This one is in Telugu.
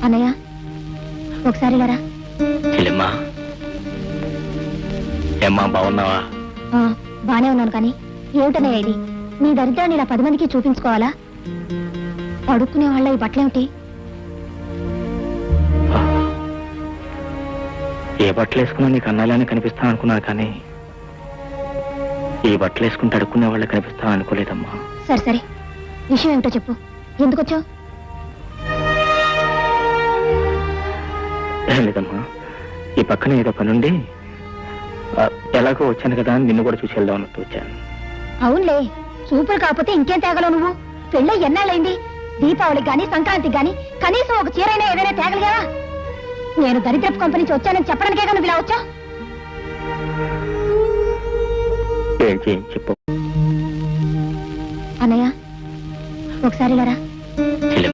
అన్నయ్య ఒకసారి లేరా. చెల్లెమ్మా ఏమ్మా బాగున్నావా? బానే ఉన్నాను, కానీ ఏమిటన్నయ్య ఇది? నీ దరిద్రాన్ని ఇలా 10 మందికి చూపించుకోవాలా? అడుక్కునే వాళ్ళ ఈ బట్టలేమిటి? ఏ బట్టలు వేసుకున్నా నీకు అన్నాలని కనిపిస్తాను అనుకున్నాను, కానీ ఈ బట్టలు వేసుకుంటే అడుక్కునే వాళ్ళ కనిపిస్తాను అనుకోలేదమ్మా. సరే సరే, విషయం ఏమిటో చెప్పు. ఎందుకు వచ్చావు? ఏం లేదమ్మా, ఈ పక్కన ఏదో పనుండి ఎలాగో వచ్చాను కదా అని నిన్ను కూడా చూసి వెళ్దాం అన్నట్టు వచ్చాను. అవునులే, చూపులు కాకపోతే ఇంకేం తేగలవు నువ్వు? పెళ్ళై ఎన్నాళ్ళైంది? దీపావళికి గాని సంక్రాంతికి గాని కనీసం ఒక చీరైనా ఏదైనా తేగలిగా? నేను దరిద్రపు కంపెనీ నుంచి వచ్చానని చెప్పడానికే నువ్వు ఇలా వచ్చా? ఏం చెప్పు అన్నయ్య ఒకసారి లేరా.